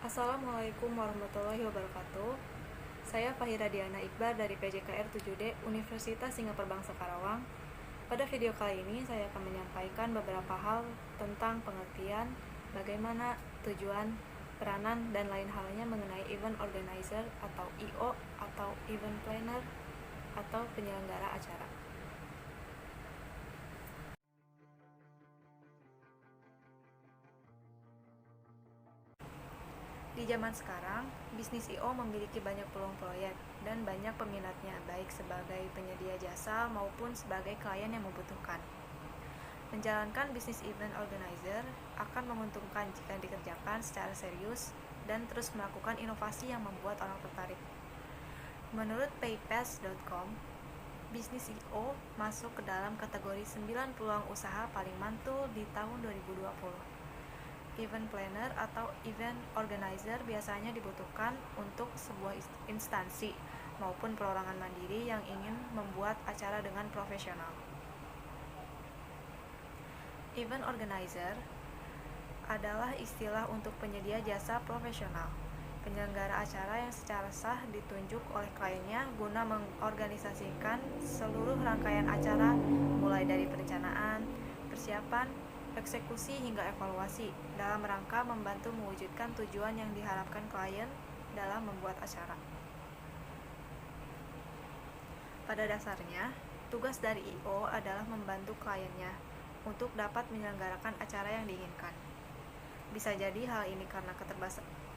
Assalamualaikum warahmatullahi wabarakatuh. Saya Fahira Diana Iqbal dari PJKR 7D Universitas Singapura Bangsa Karawang. Pada video kali ini saya akan menyampaikan beberapa hal tentang pengertian, bagaimana tujuan, peranan, dan lain halnya mengenai event organizer atau EO atau event planner atau penyelenggara acara. Di zaman sekarang, bisnis I.O. memiliki banyak peluang proyek dan banyak peminatnya, baik sebagai penyedia jasa maupun sebagai klien yang membutuhkan. Menjalankan bisnis event organizer akan menguntungkan jika dikerjakan secara serius dan terus melakukan inovasi yang membuat orang tertarik. Menurut paypass.com, bisnis I.O. masuk ke dalam kategori 9 peluang usaha paling mantul di tahun 2020. Event planner atau event organizer biasanya dibutuhkan untuk sebuah instansi maupun perorangan mandiri yang ingin membuat acara dengan profesional. Event organizer adalah istilah untuk penyedia jasa profesional, penyelenggara acara yang secara sah ditunjuk oleh kliennya guna mengorganisasikan seluruh rangkaian acara mulai dari perencanaan, persiapan, eksekusi hingga evaluasi dalam rangka membantu mewujudkan tujuan yang diharapkan klien dalam membuat acara. Pada dasarnya, tugas dari I.O. adalah membantu kliennya untuk dapat menyelenggarakan acara yang diinginkan. Bisa jadi hal ini karena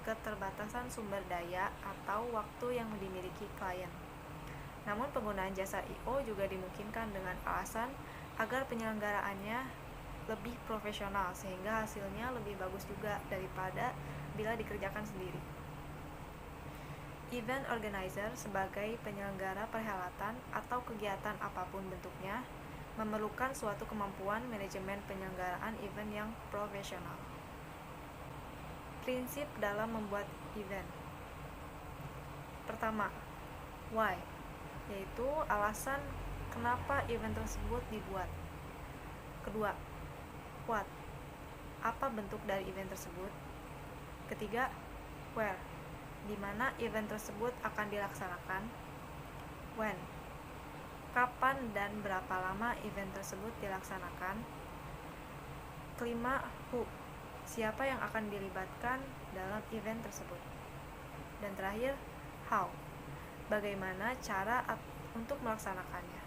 keterbatasan sumber daya atau waktu yang dimiliki klien. Namun penggunaan jasa I.O. juga dimungkinkan dengan alasan agar penyelenggaraannya lebih profesional sehingga hasilnya lebih bagus juga daripada bila dikerjakan sendiri. Event organizer sebagai penyelenggara perhelatan atau kegiatan apapun bentuknya memerlukan suatu kemampuan manajemen penyelenggaraan event yang profesional. Prinsip dalam membuat event. Pertama, why, yaitu alasan kenapa event tersebut dibuat. Kedua, what, apa bentuk dari event tersebut. Ketiga, where, di mana event tersebut akan dilaksanakan. When, kapan dan berapa lama event tersebut dilaksanakan. Kelima, who, siapa yang akan dilibatkan dalam event tersebut. Dan terakhir, how, bagaimana cara untuk melaksanakannya.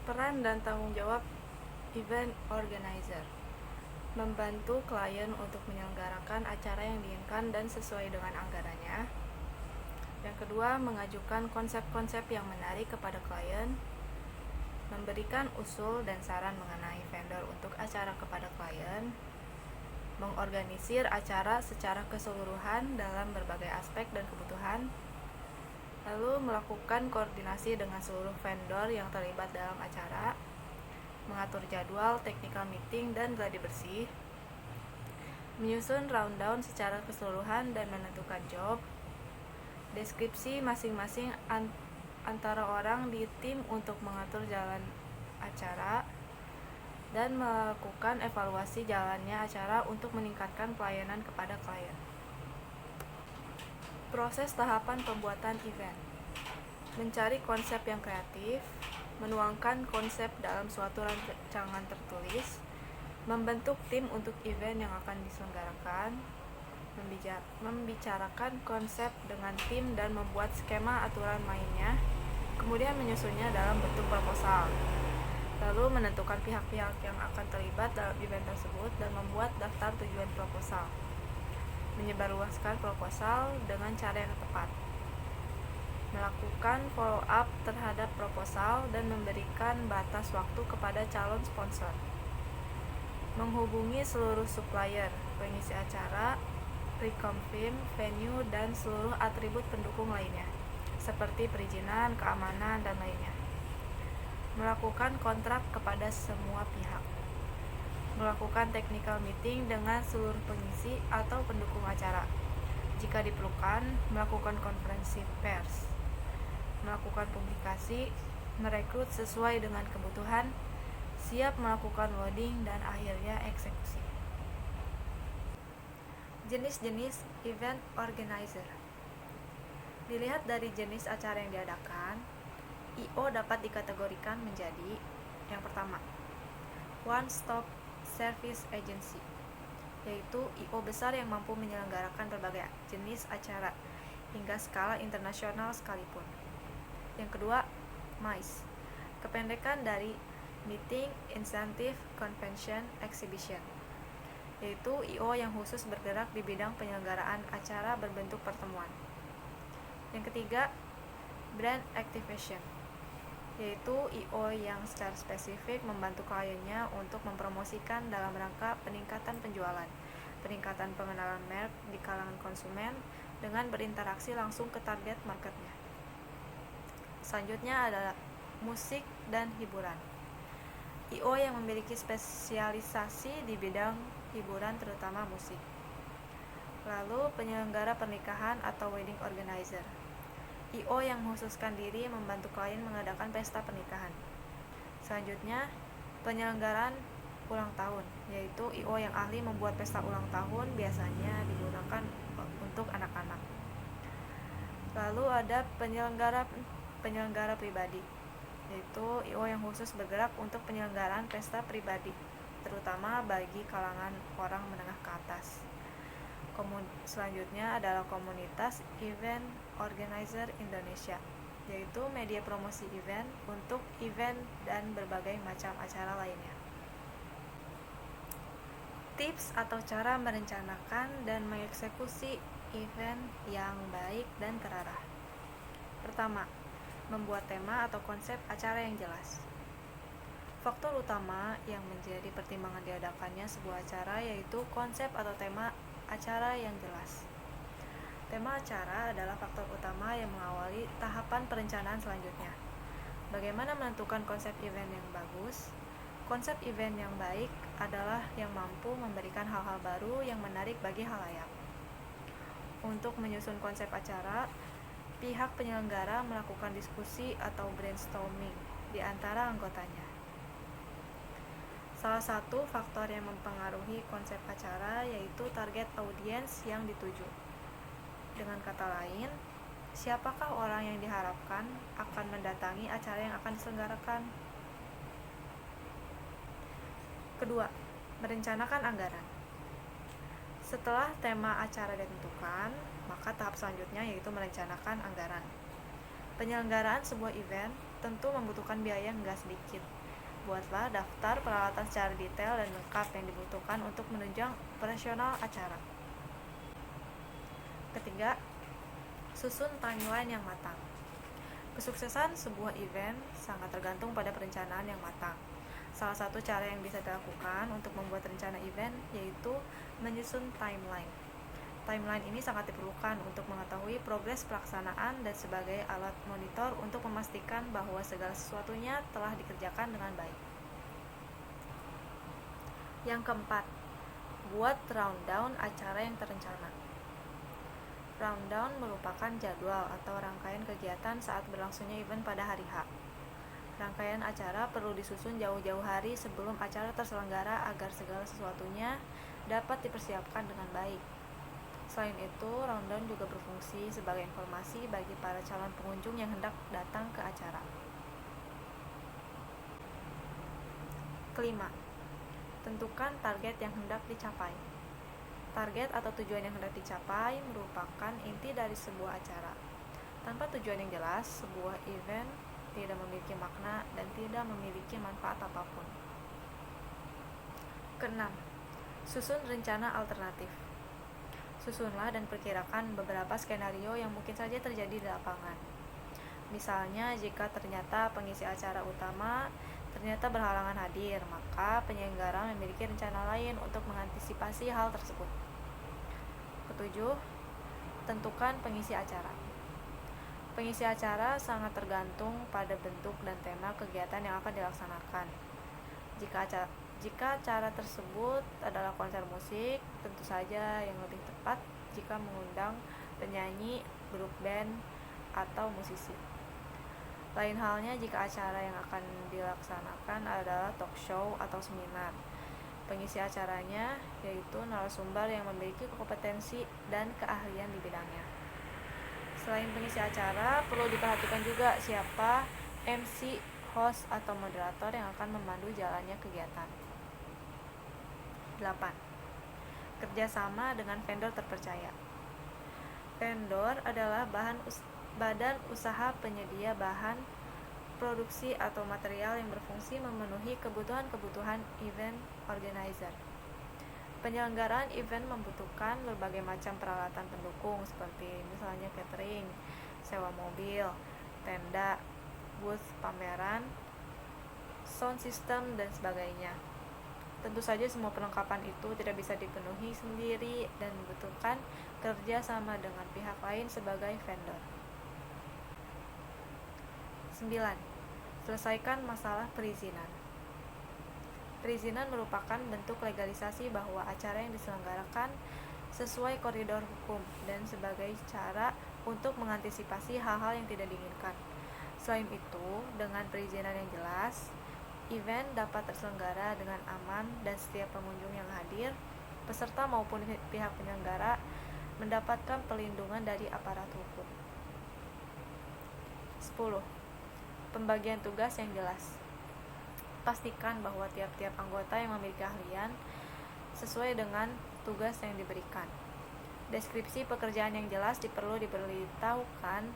Peran dan tanggung jawab event organizer: membantu klien untuk menyelenggarakan acara yang diinginkan dan sesuai dengan anggarannya. Yang kedua, mengajukan konsep-konsep yang menarik kepada klien, memberikan usul dan saran mengenai vendor untuk acara kepada klien, mengorganisir acara secara keseluruhan dalam berbagai aspek dan kebutuhan, lalu melakukan koordinasi dengan seluruh vendor yang terlibat dalam acara, mengatur jadwal, technical meeting, dan gladi bersih, menyusun rundown secara keseluruhan dan menentukan job, deskripsi masing-masing antara orang di tim untuk mengatur jalan acara, dan melakukan evaluasi jalannya acara untuk meningkatkan pelayanan kepada klien. Proses tahapan pembuatan event: mencari konsep yang kreatif, menuangkan konsep dalam suatu rancangan tertulis, membentuk tim untuk event yang akan diselenggarakan, membicarakan konsep dengan tim dan membuat skema aturan mainnya, kemudian menyusunnya dalam bentuk proposal, lalu menentukan pihak-pihak yang akan terlibat dalam event tersebut dan membuat daftar tujuan proposal, menyebarluaskan proposal dengan cara yang tepat, melakukan follow up terhadap proposal dan memberikan batas waktu kepada calon sponsor, menghubungi seluruh supplier, pengisi acara, reconfirm, venue, dan seluruh atribut pendukung lainnya, seperti perizinan, keamanan, dan lainnya, melakukan kontrak kepada semua pihak, melakukan technical meeting dengan seluruh pengisi atau pendukung acara, jika diperlukan, melakukan konferensi pers, melakukan publikasi, merekrut sesuai dengan kebutuhan, siap melakukan loading, dan akhirnya eksekusi. Jenis-jenis event organizer. Dilihat dari jenis acara yang diadakan, I.O. dapat dikategorikan menjadi yang pertama, One Stop Service Agency, yaitu I.O. besar yang mampu menyelenggarakan berbagai jenis acara hingga skala internasional sekalipun. Yang kedua, MICE, kependekan dari Meeting, Incentive, Convention, Exhibition, yaitu I.O. yang khusus bergerak di bidang penyelenggaraan acara berbentuk pertemuan. Yang ketiga, Brand Activation, yaitu I.O. yang secara spesifik membantu kliennya untuk mempromosikan dalam rangka peningkatan penjualan, peningkatan pengenalan merek di kalangan konsumen dengan berinteraksi langsung ke target marketnya. Selanjutnya adalah musik dan hiburan, I.O. yang memiliki spesialisasi di bidang hiburan terutama musik. Lalu penyelenggara pernikahan atau wedding organizer, I.O. yang mengkhususkan diri membantu klien mengadakan pesta pernikahan. Selanjutnya, penyelenggaraan ulang tahun, yaitu I.O. yang ahli membuat pesta ulang tahun, biasanya digunakan untuk anak-anak. Lalu ada penyelenggara pribadi, yaitu I.O. yang khusus bergerak untuk penyelenggaraan pesta pribadi, terutama bagi kalangan orang menengah ke atas. Selanjutnya adalah komunitas Event Organizer Indonesia, yaitu media promosi event untuk event dan berbagai macam acara lainnya. Tips atau cara merencanakan dan mengeksekusi event yang baik dan terarah. Pertama, membuat tema atau konsep acara yang jelas. Faktor utama yang menjadi pertimbangan diadakannya sebuah acara yaitu konsep atau tema acara yang jelas. Tema acara adalah faktor utama yang mengawali tahapan perencanaan selanjutnya. Bagaimana menentukan konsep event yang bagus? Konsep event yang baik adalah yang mampu memberikan hal-hal baru yang menarik bagi khalayak. Untuk menyusun konsep acara, pihak penyelenggara melakukan diskusi atau brainstorming di antara anggotanya. Salah satu faktor yang mempengaruhi konsep acara yaitu target audiens yang dituju. Dengan kata lain, siapakah orang yang diharapkan akan mendatangi acara yang akan diselenggarakan? Kedua, merencanakan anggaran. Setelah tema acara ditentukan, maka tahap selanjutnya yaitu merencanakan anggaran. Penyelenggaraan sebuah event tentu membutuhkan biaya yang enggak sedikit. Buatlah daftar peralatan secara detail dan lengkap yang dibutuhkan untuk menunjang operasional acara. Ketiga, susun timeline yang matang. Kesuksesan sebuah event sangat tergantung pada perencanaan yang matang. Salah satu cara yang bisa dilakukan untuk membuat rencana event yaitu menyusun timeline. Timeline ini sangat diperlukan untuk mengetahui progres pelaksanaan dan sebagai alat monitor untuk memastikan bahwa segala sesuatunya telah dikerjakan dengan baik. Yang keempat, buat rundown acara yang terencana. Rundown merupakan jadwal atau rangkaian kegiatan saat berlangsungnya event pada hari H. Rangkaian acara perlu disusun jauh-jauh hari sebelum acara terselenggara agar segala sesuatunya dapat dipersiapkan dengan baik. Selain itu, rundown juga berfungsi sebagai informasi bagi para calon pengunjung yang hendak datang ke acara. Kelima, tentukan target yang hendak dicapai. Target atau tujuan yang hendak dicapai merupakan inti dari sebuah acara. Tanpa tujuan yang jelas, sebuah event tidak memiliki makna dan tidak memiliki manfaat apapun. Keenam, susun rencana alternatif. Susunlah dan perkirakan beberapa skenario yang mungkin saja terjadi di lapangan. Misalnya, jika ternyata pengisi acara utama ternyata berhalangan hadir, maka penyelenggara memiliki rencana lain untuk mengantisipasi hal tersebut. Ketujuh, tentukan pengisi acara. Pengisi acara sangat tergantung pada bentuk dan tema kegiatan yang akan dilaksanakan. Jika acara tersebut adalah konser musik, tentu saja yang lebih tepat jika mengundang penyanyi, grup band, atau musisi. Lain halnya jika acara yang akan dilaksanakan adalah talk show atau seminar. Pengisi acaranya yaitu narasumber yang memiliki kompetensi dan keahlian di bidangnya. Selain pengisi acara, perlu diperhatikan juga siapa MC, host, atau moderator yang akan memandu jalannya kegiatan. 8. Kerjasama dengan vendor terpercaya. Vendor adalah badan usaha penyedia bahan produksi atau material yang berfungsi memenuhi kebutuhan event organizer. Penyelenggaraan event membutuhkan berbagai macam peralatan pendukung seperti misalnya catering, sewa mobil, tenda, booth pameran, sound system, dan sebagainya. Tentu saja semua perlengkapan itu tidak bisa dipenuhi sendiri dan membutuhkan kerja sama dengan pihak lain sebagai vendor. 9. Selesaikan masalah perizinan. Perizinan merupakan bentuk legalisasi bahwa acara yang diselenggarakan sesuai koridor hukum dan sebagai cara untuk mengantisipasi hal-hal yang tidak diinginkan. Selain itu, dengan perizinan yang jelas, event dapat terselenggara dengan aman dan setiap pengunjung yang hadir, peserta maupun pihak penyelenggara mendapatkan perlindungan dari aparat hukum. 10. Pembagian tugas yang jelas. Pastikan bahwa tiap-tiap anggota yang memiliki keahlian sesuai dengan tugas yang diberikan. Deskripsi pekerjaan yang jelas perlu diberitahukan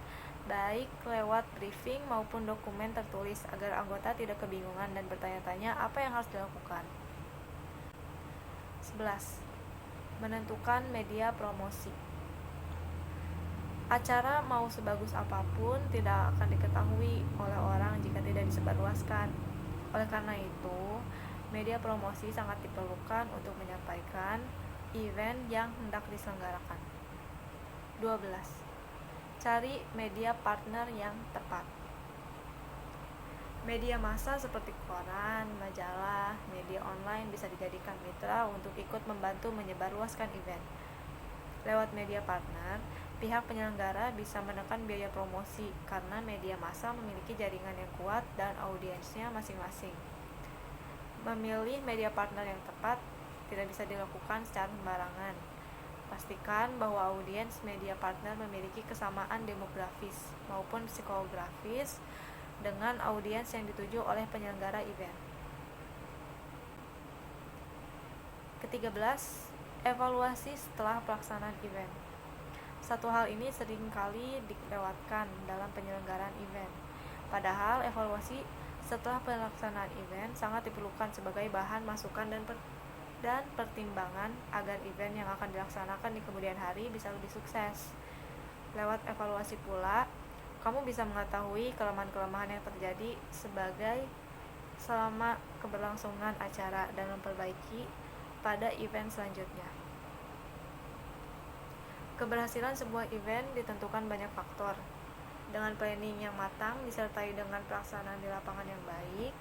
baik lewat briefing maupun dokumen tertulis agar anggota tidak kebingungan dan bertanya-tanya apa yang harus dilakukan. 11. Menentukan media promosi. Acara mau sebagus apapun tidak akan diketahui oleh orang jika tidak disebarluaskan. Oleh karena itu, media promosi sangat diperlukan untuk menyampaikan event yang hendak diselenggarakan. 12. Cari media partner yang tepat. Media massa seperti koran, majalah, media online bisa dijadikan mitra untuk ikut membantu menyebarluaskan event. Lewat media partner, pihak penyelenggara bisa menekan biaya promosi karena media massa memiliki jaringan yang kuat dan audiensnya masing-masing. Memilih media partner yang tepat tidak bisa dilakukan secara sembarangan. Pastikan bahwa audiens media partner memiliki kesamaan demografis maupun psikografis dengan audiens yang dituju oleh penyelenggara event. Ke-13, evaluasi setelah pelaksanaan event. Satu hal ini seringkali dilewatkan dalam penyelenggaraan event. Padahal evaluasi setelah pelaksanaan event sangat diperlukan sebagai bahan masukan dan pertimbangan agar event yang akan dilaksanakan di kemudian hari bisa lebih sukses. Lewat evaluasi pula, kamu bisa mengetahui kelemahan-kelemahan yang terjadi selama keberlangsungan acara dan memperbaiki pada event selanjutnya. Keberhasilan sebuah event ditentukan banyak faktor. Dengan planning yang matang disertai dengan pelaksanaan di lapangan yang baik,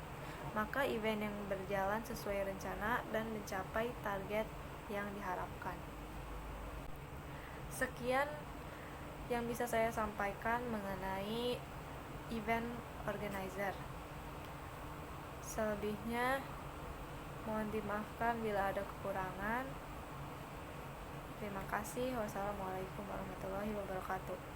maka event yang berjalan sesuai rencana dan mencapai target yang diharapkan. Sekian yang bisa saya sampaikan mengenai event organizer. Selebihnya mohon dimaafkan bila ada kekurangan. Terima kasih. Wassalamualaikum warahmatullahi wabarakatuh.